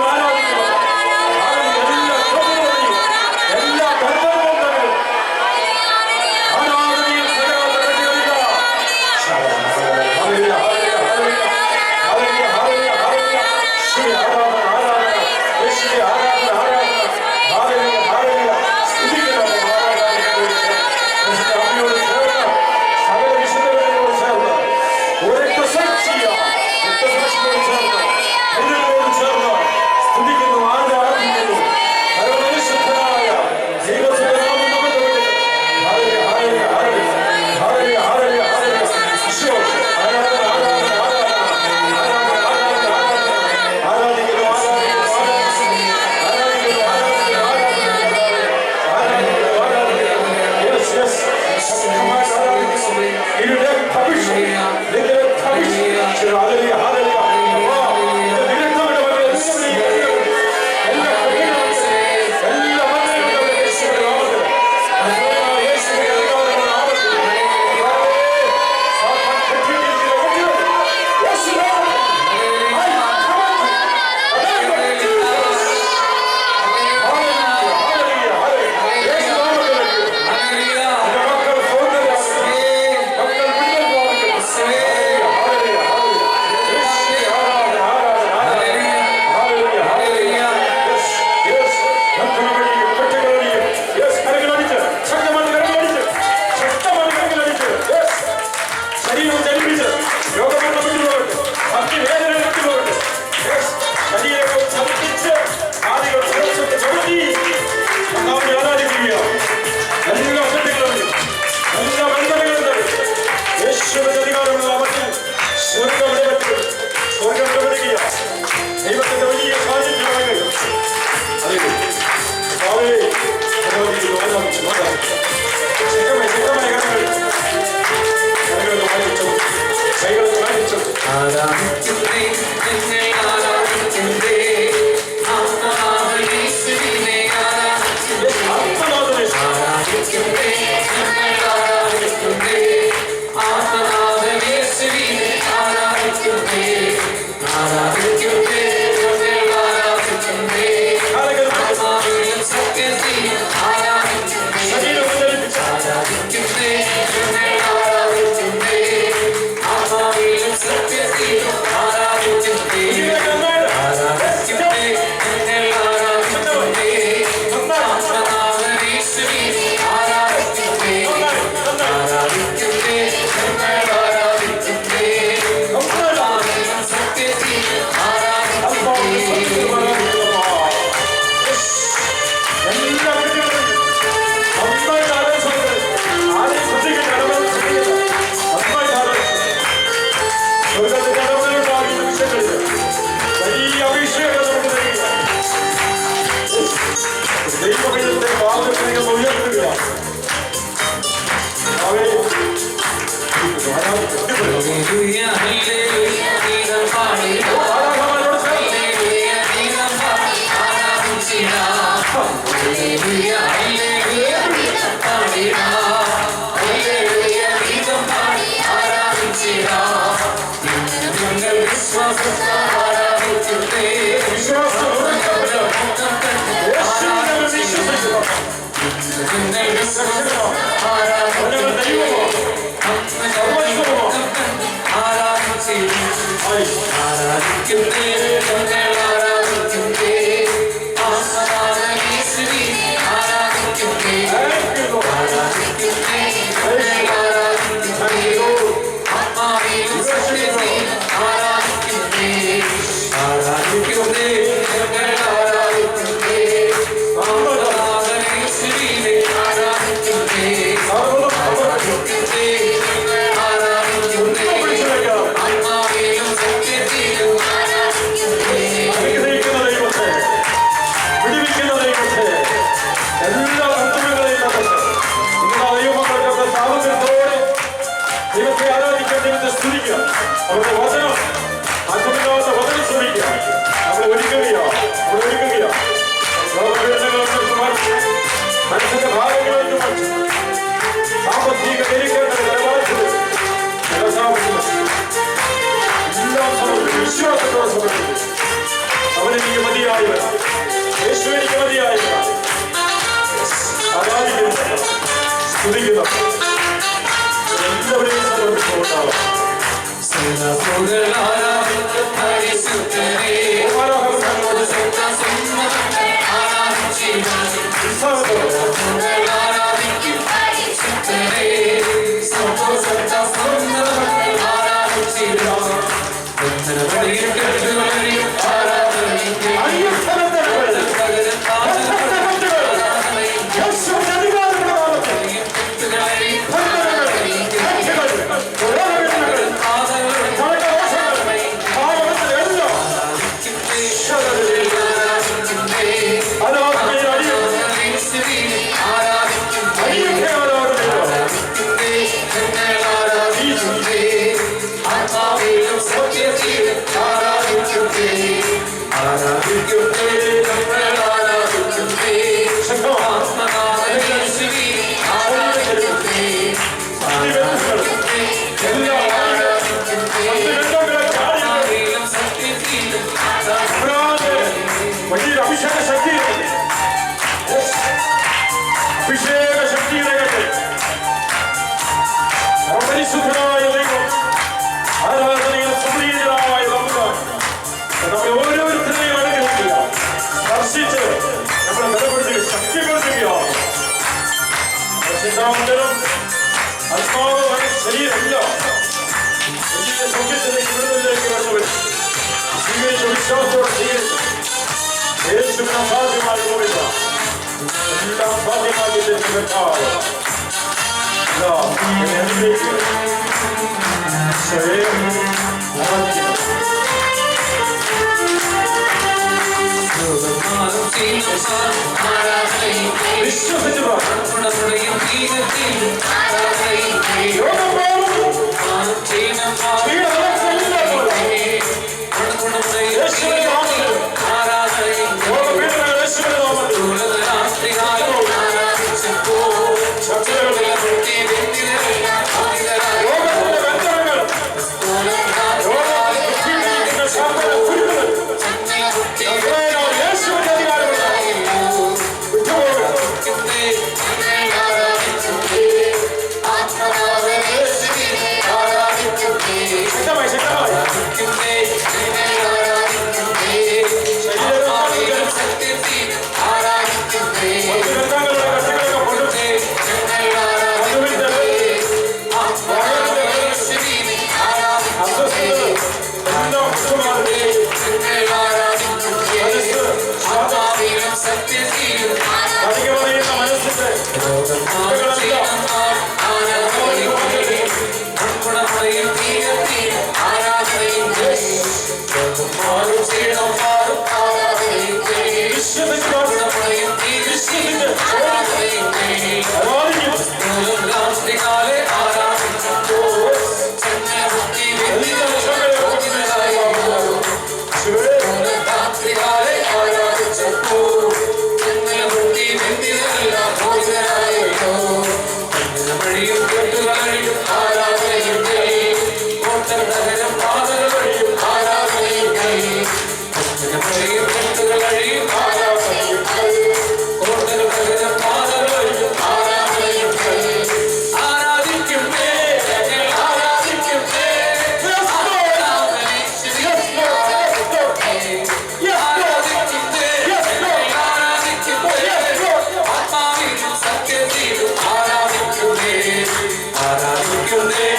ആരാധിക്കുന്നേ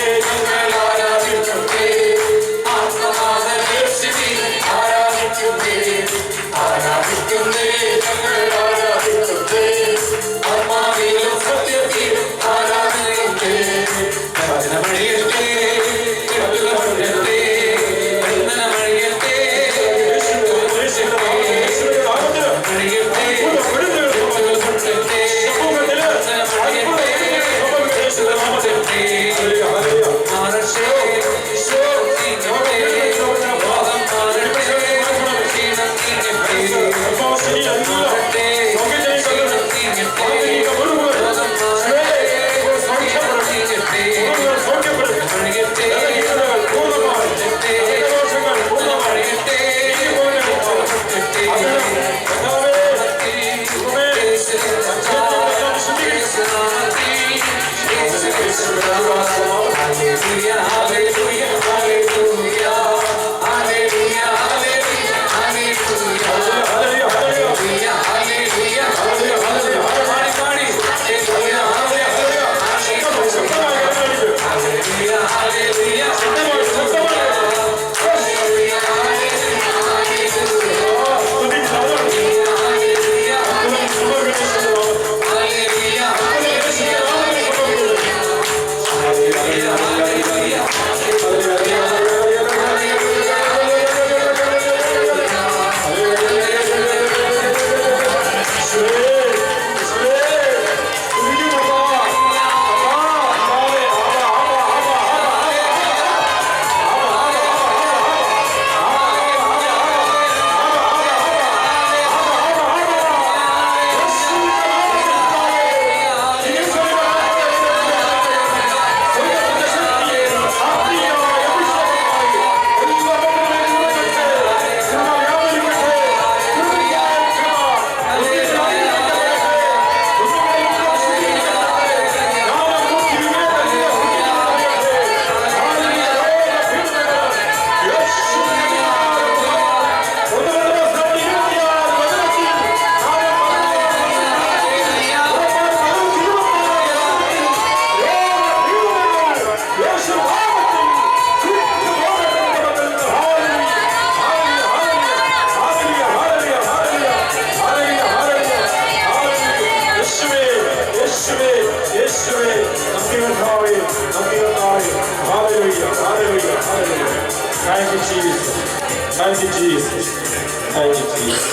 Thank you, Jesus.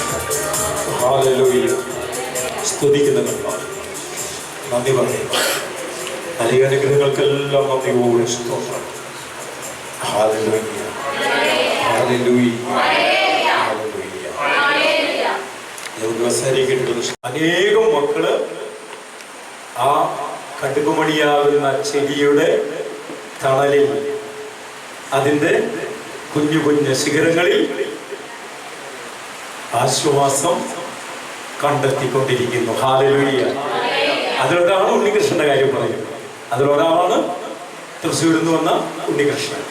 Hallelujah. സ്തുതിക്കുന്ന കർത്താവേ, നന്ദി പറയുന്നു. നൽകിയ അനുഗ്രഹങ്ങൾക്കെല്ലാം നന്ദിയോടെ സ്തോത്രം. Hallelujah. Hallelujah. Hallelujah. അനേകം മക്കള് ആ കടുകുമണിയാകുന്ന ചെടിയുടെ തണലിൽ അതിൻ്റെ കുഞ്ഞു കുഞ്ഞു ശിഖരങ്ങളിൽ ആശ്വാസം കണ്ടെത്തിക്കൊണ്ടിരിക്കുന്നു. ഹല്ലേലൂയ. അതിലൊരാളാണ് ഉണ്ണികൃഷ്ണന്റെ കാര്യം പറയുന്നത്. അതിലൊരാളാണ് തൃശ്ശൂരിൽ നിന്ന് വന്ന ഉണ്ണികൃഷ്ണൻ.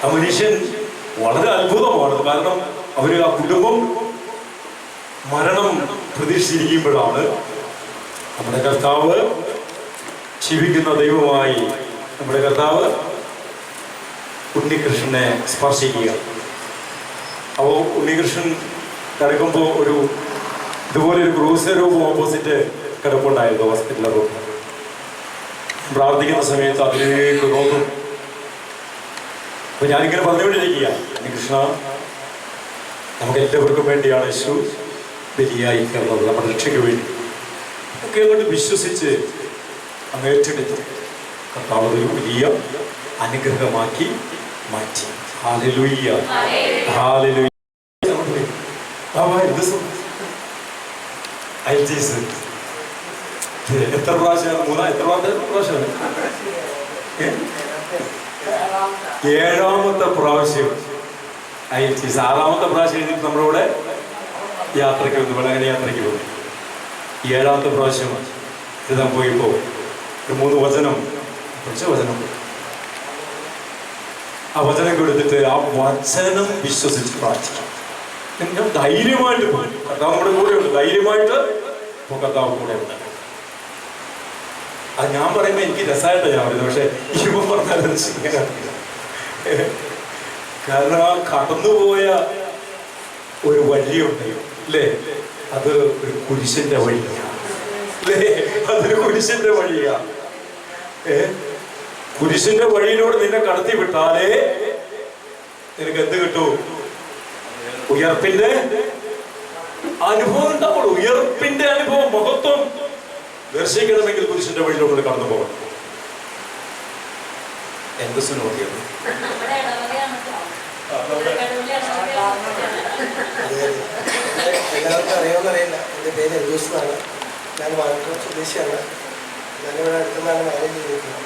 ആ മനുഷ്യൻ വളരെ അത്ഭുതമാണ്. കാരണം അവര് ആ കുടുംബം മരണം പ്രതീക്ഷിച്ചിരിക്കുമ്പോഴാണ് നമ്മുടെ കർത്താവ് ജീവിക്കുന്ന ദൈവമായി നമ്മുടെ കർത്താവ് ഉണ്ണികൃഷ്ണനെ സ്പർശിക്കുക. അപ്പോൾ ഉണ്ണികൃഷ്ണൻ കിടക്കുമ്പോൾ ഇതുപോലെ ഒരു ക്രൂസർ റൂം ഓപ്പോസിറ്റ് കിടപ്പുണ്ടായിരുന്നു ഹോസ്പിറ്റലിലെ റൂം. പ്രാർത്ഥിക്കുന്ന സമയത്ത് അതിലേക്ക് നോക്കും. അപ്പൊ ഞാനിങ്ങനെ പറഞ്ഞുകൊണ്ടിരിക്കുക, ഉണ്ണികൃഷ്ണ, നമുക്ക് എല്ലാവർക്കും വേണ്ടിയാണ് യേശു ബലിയായി തീർന്നത്, നമ്മുടെ രക്ഷയ്ക്ക് വേണ്ടി ഒക്കെ അങ്ങോട്ട് വിശ്വസിച്ച് അങ്ങ് ഏറ്റെടുത്ത് കർത്താവ് ഒരു വലിയ അനുഗ്രഹമാക്കി മാറ്റി. ഹല്ലേലൂയ. ഹല്ലേലൂയ. എത്ര പ്രാവശ്യമാണ്? എത്ര പ്രാവശ്യമാണ്? 7ാമത്തെ പ്രാവശ്യം അയച്ചീസ്. 6ാമത്തെ പ്രാവശ്യം എഴുതിയിട്ട് നമ്മളിവിടെ യാത്രയ്ക്ക് വന്നു, വെള്ളങ്ങനെ യാത്രയ്ക്ക് വന്നു. 7ാമത്തെ പ്രാവശ്യം എഴുതാൻ പോയപ്പോൾ ഒരു 3 വചനം, കുറച്ച് വചനം, ആ വചനം കൊടുത്തിട്ട് ആ വചനം വിശ്വസിച്ച് പ്രാർത്ഥിക്കും. ധൈര്യമായിട്ട് പോയി. കർത്താവ് നമ്മുടെ കൂടെ ഉണ്ട്. ധൈര്യമായിട്ട് കർത്താവ് കൂടെ ഉണ്ട്. അത് ഞാൻ പറയുമ്പോൾ എനിക്ക് രസമായിട്ടാണ് ഞാൻ പറയുന്നത്. പക്ഷെ ഇപ്പം പറഞ്ഞാൽ കാരണം ആ കടന്നുപോയ ഒരു വഴിയുണ്ട് അല്ലേ, അത് ഒരു കുരിശിന്റെ വഴിയാണ് അല്ലേ, അതൊരു കുരിശിന്റെ വഴിയാണ്. കുരിശിന്റെ വഴിയിലൂടെ നിന്നെ കടത്തി വിട്ടാലേ നിനക്ക് എന്ത് കിട്ടൂ? ഉയർപ്പിന്റെ അനുഭവം ഉണ്ടാവുള്ളൂ. ഉയർപ്പിന്റെ അനുഭവം, മഹത്വം ദർശിക്കണമെങ്കിൽ കുരിശിന്റെ വഴിയിലൂടെ കടന്നു പോകണം. എന്ത് സുനോദിയാണ് എല്ലാവർക്കും അറിയാമെന്നറിയില്ല. എൻ്റെ പേര് എൽദൂസ് എന്നാണ്. ഞാൻ മലപ്പുറം സ്വദേശിയാണ്. ഞാനിവിടെ അടുത്തുനിന്നാണ് മാരേജ് ചെയ്തിരിക്കുന്നത്.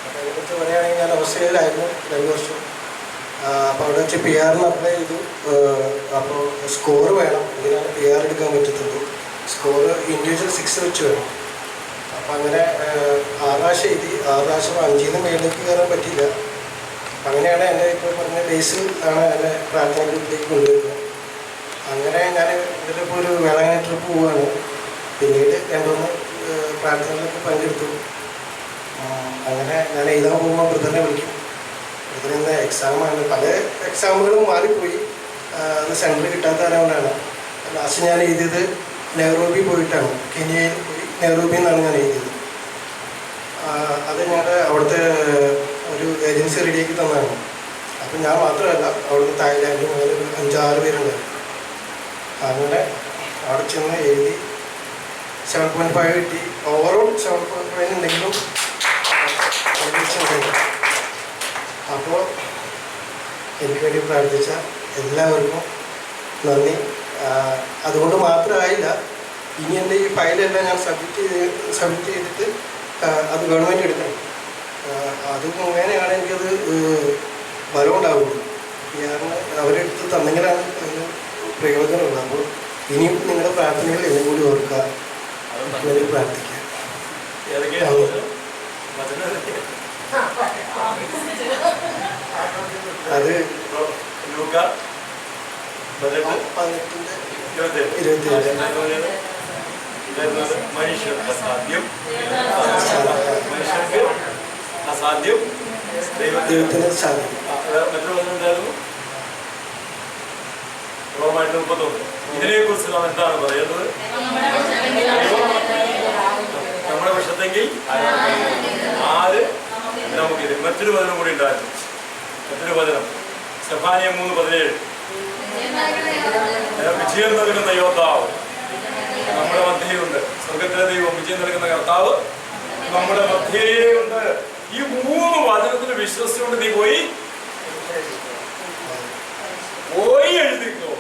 അപ്പോൾ അതിനെക്കുറിച്ച് പറയുകയാണെങ്കിൽ ഞാൻ ഓസ്ട്രേലിയയിലായിരുന്നു 2 വർഷം. അപ്പോൾ അവിടെ വെച്ച് PR അപ്ലൈ ചെയ്തു. അപ്പോൾ സ്കോർ വേണം, ഇതിനാണ് PR എടുക്കാൻ പറ്റത്തുള്ളൂ. സ്കോർ ഇൻഡിവിജ്വൽ 6 വെച്ച് വേണം. അപ്പം അങ്ങനെ 6 പ്രാവശ്യം എഴുതി. 6 പ്രാവശ്യം 5-ന് മേളിലേക്ക് കയറാൻ പറ്റില്ല. അങ്ങനെയാണ് എൻ്റെ ഇപ്പോൾ പറഞ്ഞ ബേസിൽ ആണ് എന്നെ പ്രാർത്ഥന ഗ്രൂപ്പിലേക്ക് കൊണ്ടുവരുന്നത്. അങ്ങനെ ഞാൻ ഇതിലിപ്പോൾ ഒരു വേളാങ്കണ്ണി ട്രിപ്പ് പോവുകയാണ്. പിന്നീട് 2-3 പ്രാർത്ഥനകളിലൊക്കെ പങ്കെടുത്തു. അങ്ങനെ ഞാൻ എഴുതാൻ പോകുമ്പോൾ ബ്രദറിനെ വിളിക്കും. ബ്രദർ ഇന്ന് എക്സാമാണ്. പല എക്സാമുകളും മാറിപ്പോയി. അത് സെൻറ്റർ കിട്ടാത്ത കാരണമാണ്. ലാസ്റ്റ് ഞാൻ എഴുതിയത് നെഹ്റോബി പോയിട്ടാണ്. കെനിയയിൽ പോയി നെഹ്റോബിയിൽ നിന്നാണ് ഞാൻ എഴുതിയത്. അത് ഞങ്ങളുടെ അവിടുത്തെ ഒരു ഏജൻസി റെഡിയാക്കി തന്നതാണ്. അപ്പം ഞാൻ മാത്രമല്ല, അവിടുന്ന് തായ്ലാൻഡിൽ മുതൽ 5-6 പേരുണ്ടായിരുന്നു. അങ്ങനെ അവിടെ ചെന്ന് എഴുതി 7.5 കിട്ടി. ഓവറോൾ 7.5 ഉണ്ടെങ്കിലും അപ്പോൾ എനിക്ക് വേണ്ടി പ്രാർത്ഥിച്ച എല്ലാവർക്കും നന്ദി. അതുകൊണ്ട് മാത്രമായില്ല, ഇനി എൻ്റെ ഈ ഫയലെല്ലാം ഞാൻ സബ്മിറ്റ് ചെയ്തിട്ട് അത് ഗവൺമെൻറ് എടുക്കണം. അത് മുഖേനയാണ് എനിക്കത് ഫലമുണ്ടാവുള്ളൂ. കാരണം അവരെടുത്ത് തന്നെങ്കിലാണ് അതിന് പ്രയോജനമുള്ളത്. അപ്പോൾ ഇനിയും നിങ്ങളുടെ പ്രാർത്ഥനകൾ എന്നെ കൂടി ഓർക്കുക, പ്രാർത്ഥിക്കുക. അത് 18-27 മനുഷ്യർക്ക് അസാധ്യം, മനുഷ്യർക്ക് അസാധ്യം ദൈവത്തിന് സാധ്യം. മറ്റൊരു വചനമുണ്ടായിരുന്നു, റോമായിട്ട് 31. ഇതിനെക്കുറിച്ച് നാം എന്താണ് പറയുന്നത്? നമ്മുടെ പക്ഷത്തെങ്കിൽ ആര് നമുക്കിത്. മറ്റൊരു വചനം കൂടി ഉണ്ടായിരുന്നു. മറ്റൊരു വചനം സെഫാനിയ 3:17. വിജയം നൽകുന്ന യോദ്ധാവ് നമ്മുടെ മധ്യയുണ്ട്. സ്വർഗത്തിലെ ദൈവം വിജയം നൽകുന്ന കർത്താവ് നമ്മുടെ മധ്യയുണ്ട്. ഈ 3 വചനത്തിൽ വിശ്വസിച്ചുകൊണ്ട് നീ പോയി എഴുതിക്കോ.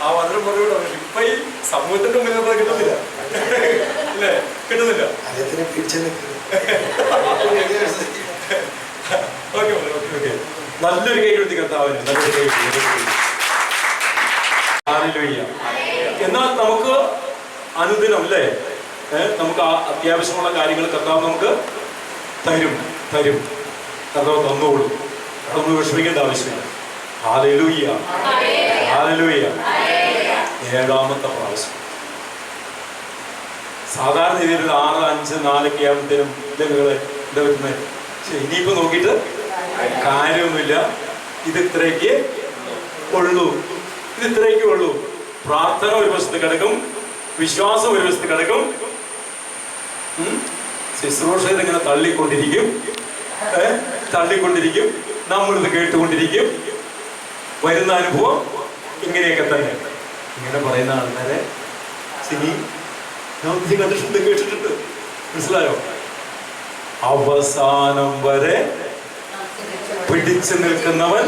ആ വചനം പറയൂടോ. ഇപ്പൊ ഈ സമൂഹത്തിന്റെ മുന്നിൽ കിട്ടുന്നില്ല അല്ലേ? കിട്ടുന്നില്ല. നല്ലൊരു കൈ കൊടുത്തി കർത്താവിന്, നല്ലൊരു കൈ. എന്നാൽ നമുക്ക് അനുദിനം അല്ലേ, നമുക്ക് അത്യാവശ്യമുള്ള കാര്യങ്ങൾ കർത്താവ് നമുക്ക് തരും. കർത്താവ് തന്നോളൂ. അതൊന്നും വിഷമിക്കേണ്ട ആവശ്യമില്ല. Hallelujah, hallelujah. 7ാമത്തെ പ്രാവശ്യം സാധാരണ രീതിയിൽ 6, 5, 4 ഒക്കെ ആകുമ്പോഴത്തേനും നിങ്ങളെ എന്താ പറ്റുന്നത്? ഇനിയിപ്പോ നോക്കിയിട്ട് കാര്യമൊന്നുമില്ല. ഇത് ഇത്രയ്ക്ക് ഉള്ളൂ. പ്രാർത്ഥന ഒരു വശത്ത് കിടക്കും, വിശ്വാസം ഒരു വശത്ത് കിടക്കും, ശുശ്രൂഷയിൽ ഇങ്ങനെ തള്ളിക്കൊണ്ടിരിക്കും. നമ്മളിത് കേട്ടുകൊണ്ടിരിക്കും. വരുന്ന അനുഭവം ഇങ്ങനെയൊക്കെ തന്നെ. ഇങ്ങനെ പറയുന്ന ആൾക്കാരെ കണ്ടിട്ടുണ്ട്, കേട്ടിട്ടുണ്ട്. മനസ്സിലായോ? അവസാനം വരെ പിടിച്ചു നിൽക്കുന്നവൻ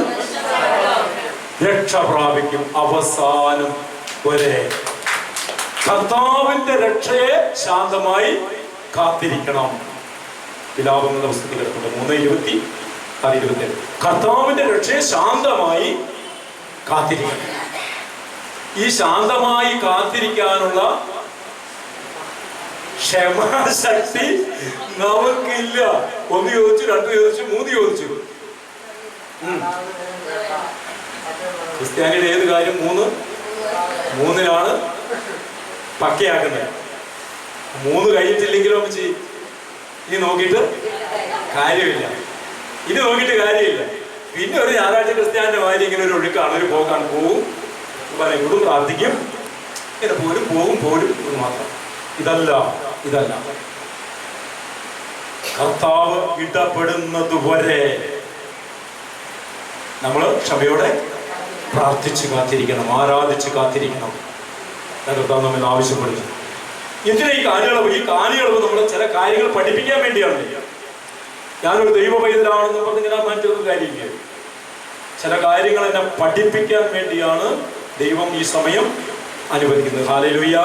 രക്ഷ പ്രാപിക്കും. അവസാനം വരെ കർത്താവിന്റെ രക്ഷയെ ശാന്തമായി കാത്തിരിക്കണം. വിലാപങ്ങളുടെ പുസ്തകത്തിൽ കിടക്കുന്നത് 3:20-27. കർത്താവിന്റെ രക്ഷയെ ശാന്തമായി കാത്തിരിക്കണം. ഈ ശാന്തമായി കാത്തിരിക്കാനുള്ള ക്ഷമാശക്തി നമുക്കില്ല. 1 ചോദിച്ചു, 2 ചോദിച്ചു, 3 ചോദിച്ചു. ക്രിസ്ത്യാനിയുടെ ഏത് കാര്യം 3-ലാണ് പക്കയാക്കുന്നത്. 3 കഴിഞ്ഞിട്ടില്ലെങ്കിലും ഇനി നോക്കിയിട്ട് കാര്യമില്ല. പിന്നെ ഒരു ഞായറാഴ്ച ക്രിസ്ത്യാനിന്റെ മാതിരി ഇങ്ങനെ ഒരു ഒഴുക്കാണ്, ഒരു പോക്കാണ്. പോകും പ്രാർത്ഥിക്കും, ഇങ്ങനെ പോരും ഇത് മാത്രം. ഇതല്ല. കർത്താവ് ഇടപെടുന്നത് വരെ നമ്മൾ ക്ഷമയോടെ പ്രാർത്ഥിച്ച് കാത്തിരിക്കണം, ആരാധിച്ച് കാത്തിരിക്കണം. കർത്താവ് നമ്മിൽ ആവശ്യപ്പെടുന്നു. എന്തിനാ ഈ കാലയളവ് നമ്മൾ ചില കാര്യങ്ങൾ പഠിപ്പിക്കാൻ വേണ്ടിയാണ്. ഞാനൊരു ദൈവ പൈതലാണെന്ന് പറഞ്ഞ് ഞാൻ മാറ്റുന്ന കാര്യമില്ല. ചില കാര്യങ്ങൾ എന്നെ പഠിപ്പിക്കാൻ വേണ്ടിയാണ് ദൈവം ഈ സമയം അനുവദിക്കുന്നത്. ഹല്ലേലൂയ.